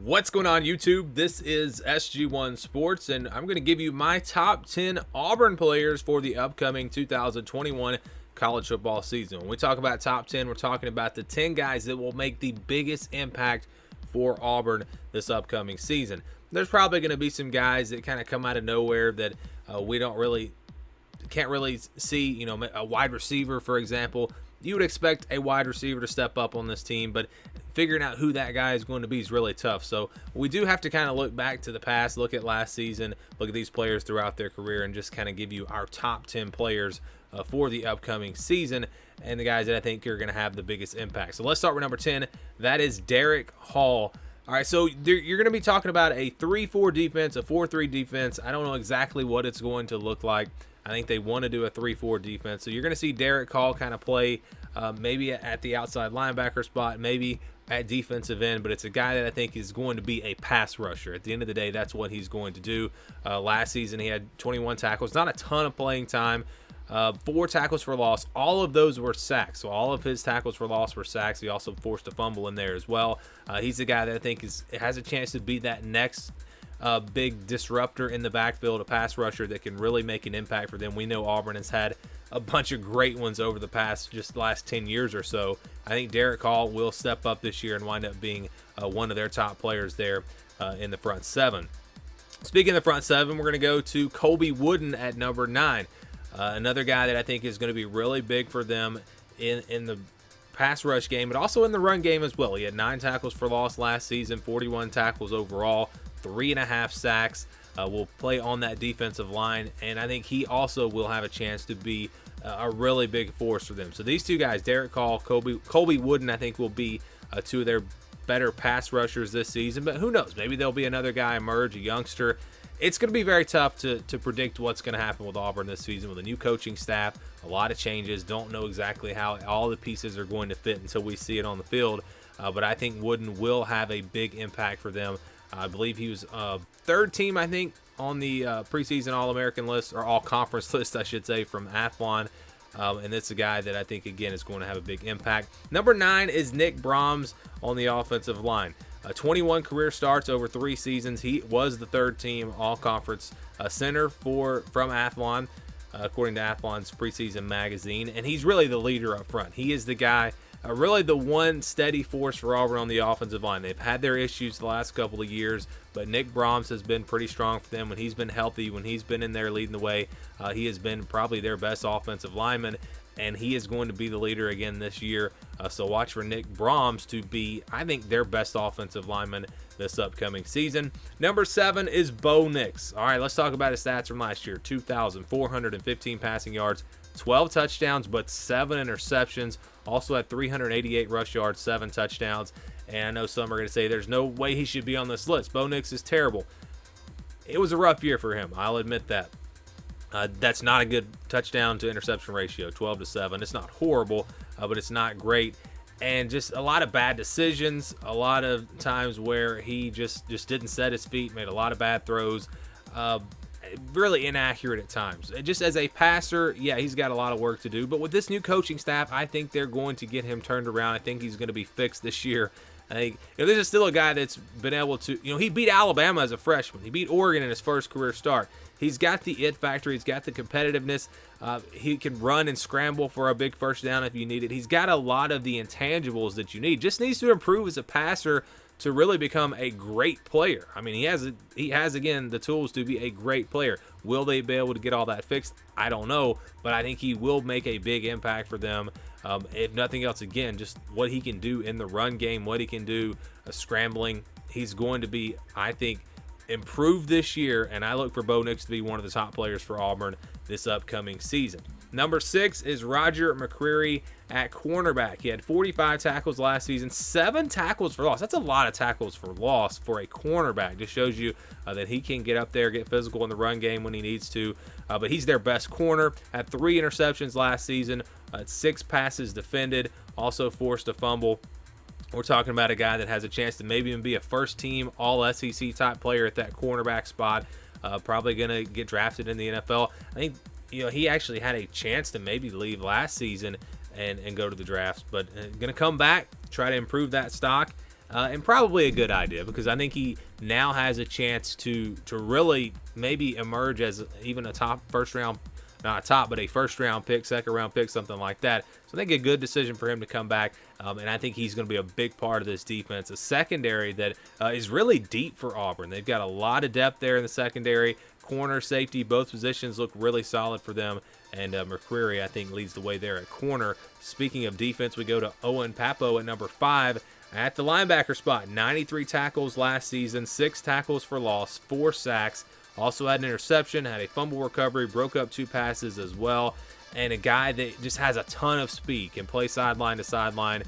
What's going on, YouTube? This is SG1 Sports, and I'm going to give you my top 10 Auburn players for the upcoming 2021 college football season. When we talk about top 10, we're talking about the 10 guys that will make the biggest impact for Auburn this upcoming season. There's probably going to be some guys that kind of come out of nowhere that we can't really see. You know, a wide receiver, for example. You would expect a wide receiver to step up on this team, but figuring out who that guy is going to be is really tough. So we do have to kind of look back to the past, look at last season, look at these players throughout their career, and just kind of give you our top 10 players for the upcoming season and the guys that I think are going to have the biggest impact. So let's start with number 10. That is Derrick Hall. All right, so you're going to be talking about a 3-4 defense, a 4-3 defense. I don't know exactly what it's going to look like. I think they want to do a 3-4 defense. So you're going to see Derrick Hall kind of play maybe at the outside linebacker spot, maybe at defensive end, but it's a guy that I think is going to be a pass rusher. At the end of the day, that's what he's going to do. Last season, he had 21 tackles, not a ton of playing time, 4 tackles for loss. All of those were sacks, so all of his tackles for loss were sacks. He also forced a fumble in there as well. He's a guy that I think has a chance to be that next big disruptor in the backfield, a pass rusher that can really make an impact for them. We know Auburn has had a bunch of great ones over the last 10 years or so. I think Derrick Hall will step up this year and wind up being one of their top players there in the front seven. Speaking of the front seven, we're going to go to Colby Wooden at number 9. Another guy that I think is going to be really big for them in the pass rush game, but also in the run game as well. He had 9 tackles for loss last season, 41 tackles overall, 3.5 sacks. Will play on that defensive line, and I think he also will have a chance to be a really big force for them. So these two guys, Derrick Hall, Colby Wooden, I think will be 2 of their better pass rushers this season, but who knows? Maybe there'll be another guy emerge, a youngster. It's going to be very tough to predict what's going to happen with Auburn this season with a new coaching staff, a lot of changes. Don't know exactly how all the pieces are going to fit until we see it on the field, but I think Wooden will have a big impact for them. I believe he was third team, I think, on the preseason All-American list, or All-Conference list, I should say, from Athlon. And it's a guy that I think, again, is going to have a big impact. Number 9 is Nick Brahms on the offensive line. 21 career starts over 3 seasons. He was the third team All-Conference center from Athlon, according to Athlon's preseason magazine. And he's really the leader up front. He is the guy, really the one steady force for Auburn on the offensive line. They've had their issues the last couple of years, but Nick Brahms has been pretty strong for them when he's been healthy, when he's been in there leading the way. He has been probably their best offensive lineman, and he is going to be the leader again this year. So watch for Nick Brahms to be, I think, their best offensive lineman this upcoming season. Number 7 is Bo Nix. All right, let's talk about his stats from last year. 2,415 passing yards, 12 touchdowns, but 7 interceptions. Also had 388 rush yards, 7 touchdowns. And I know some are going to say there's no way he should be on this list. Bo Nix is terrible. It was a rough year for him. I'll admit that. That's not a good touchdown to interception ratio, 12-7. It's not horrible, but it's not great. And just a lot of bad decisions, a lot of times where he just didn't set his feet, made a lot of bad throws. Really inaccurate at times. Just as a passer, yeah, he's got a lot of work to do. But with this new coaching staff, I think they're going to get him turned around. I think he's going to be fixed this year. I think this is still a guy that's been able to, he beat Alabama as a freshman. He beat Oregon in his first career start. He's got the it factor. He's got the competitiveness. He can run and scramble for a big first down if you need it. He's got a lot of the intangibles that you need. Just needs to improve as a passer to really become a great player. I mean, he has again the tools to be a great player. Will they be able to get all that fixed? I don't know, but I think he will make a big impact for them. If nothing else, again, just what he can do in the run game, what he can do scrambling. He's going to be, I think, improved this year, and I look for Bo Nix to be one of the top players for Auburn this upcoming season. Number 6 is Roger McCrary at cornerback. He had 45 tackles last season, 7 tackles for loss. That's a lot of tackles for loss for a cornerback. Just shows you that he can get up there, get physical in the run game when he needs to. But he's their best corner. Had 3 interceptions last season, 6 passes defended, also forced a fumble. We're talking about a guy that has a chance to maybe even be a first-team All-SEC type player at that cornerback spot. Probably going to get drafted in the NFL. I think he actually had a chance to maybe leave last season and go to the drafts, but going to come back, try to improve that stock. and probably a good idea, because I think he now has a chance to really maybe emerge as even a top first round, not a top, but a first round pick, second round pick, something like that. So I think a good decision for him to come back, and I think he's going to be a big part of this defense. A secondary that is really deep for Auburn. They've got a lot of depth there in the secondary. Corner, safety, both positions look really solid for them. And McCrary, I think, leads the way there at corner. Speaking of defense, we go to Owen Poe at number 5 at the linebacker spot. 93 tackles last season, 6 tackles for loss, 4 sacks. Also had an interception, had a fumble recovery, broke up 2 passes as well. And a guy that just has a ton of speed, can play sideline to sideline,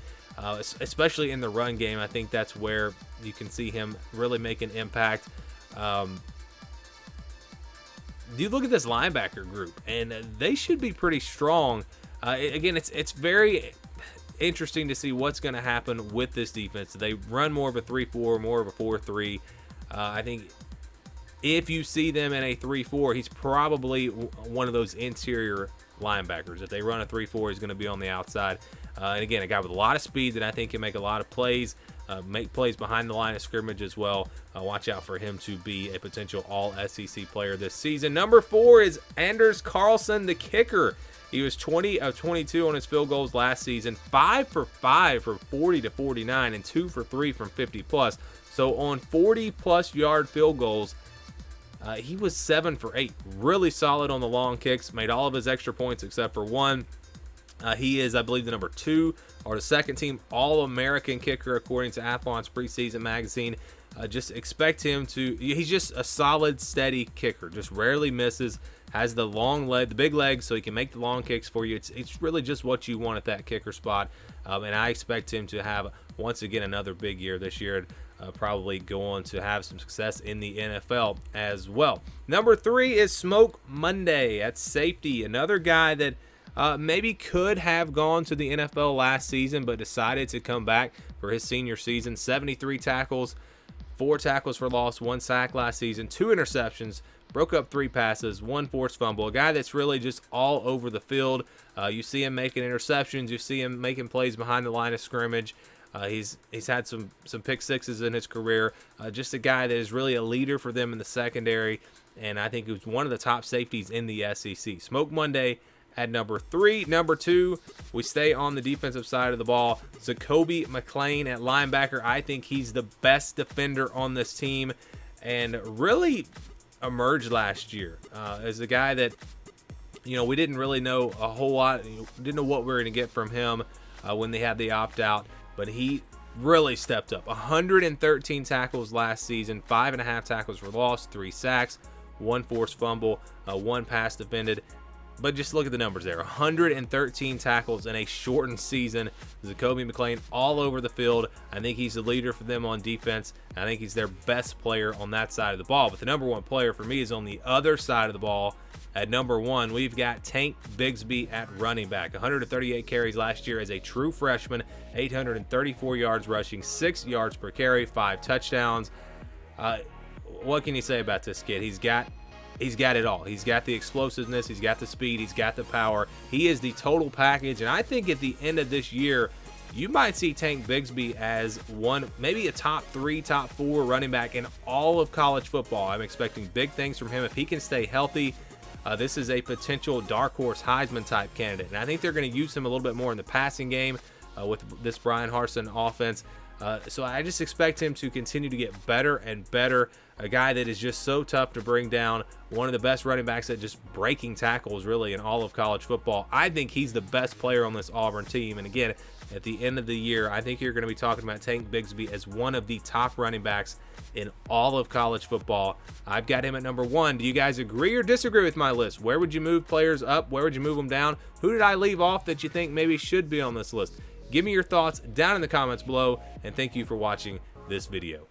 especially in the run game. I think that's where you can see him really make an impact. You look at this linebacker group, and they should be pretty strong. Again, it's very interesting to see what's going to happen with this defense. They run more of a 3-4, more of a 4-3. I think if you see them in a 3-4, he's probably one of those interior linebackers. If they run a 3-4, he's going to be on the outside. And again, a guy with a lot of speed that I think can make a lot of plays. Make plays behind the line of scrimmage as well. Watch out for him to be a potential all-SEC player this season. Number 4 is Anders Carlson, the kicker. He was 20 of 22 on his field goals last season, 5 for 5 for 40 to 49, and 2 for 3 from 50 plus. So on 40-plus yard field goals, he was 7 for 8. Really solid on the long kicks. Made all of his extra points except for 1. He is, I believe, the number 2 or the second team All-American kicker according to Athlon's preseason magazine. Just expect him to, he's just a solid, steady kicker. Just rarely misses. Has the long leg, the big legs, so he can make the long kicks for you. It's really just what you want at that kicker spot. And I expect him to have, once again, another big year this year. Probably go on to have some success in the NFL as well. Number 3 is Smoke Monday at safety. Another guy that maybe could have gone to the NFL last season, but decided to come back for his senior season. 73 tackles, 4 tackles for loss, 1 sack last season, 2 interceptions, broke up 3 passes, 1 forced fumble. A guy that's really just all over the field. You see him making interceptions. You see him making plays behind the line of scrimmage. He's had some pick sixes in his career. Just a guy that is really a leader for them in the secondary, and I think he was one of the top safeties in the SEC. Smoke Monday at number 3. Number 2, we stay on the defensive side of the ball. So Kobie Mclean at linebacker. I think he's the best defender on this team, and really emerged last year as a guy that, we didn't really know a whole lot. Didn't know what we were going to get from him when they had the opt-out, but he really stepped up. 113 tackles last season, 5.5 tackles for loss, 3 sacks, 1 forced fumble, 1 pass defended. But just look at the numbers there. 113 tackles in a shortened season. Kobie Mclean all over the field. I think he's the leader for them on defense. I think he's their best player on that side of the ball. But the number 1 player for me is on the other side of the ball. At number 1, we've got Tank Bigsby at running back. 138 carries last year as a true freshman. 834 yards rushing, 6 yards per carry, 5 touchdowns. What can you say about this kid? He's got it all. He's got the explosiveness, he's got the speed, he's got the power. He is the total package, and I think at the end of this year, you might see Tank Bigsby as one, maybe a top 3, top 4 running back in all of college football. I'm expecting big things from him. If he can stay healthy, this is a potential dark horse Heisman type candidate, and I think they're going to use him a little bit more in the passing game with this Brian Harsin offense. So I just expect him to continue to get better and better. A guy that is just so tough to bring down. One of the best running backs at just breaking tackles really in all of college football. I think he's the best player on this Auburn team. And again, at the end of the year, I think you're going to be talking about Tank Bigsby as one of the top running backs in all of college football. I've got him at number 1. Do you guys agree or disagree with my list? Where would you move players up? Where would you move them down? Who did I leave off that you think maybe should be on this list? Give me your thoughts down in the comments below, and thank you for watching this video.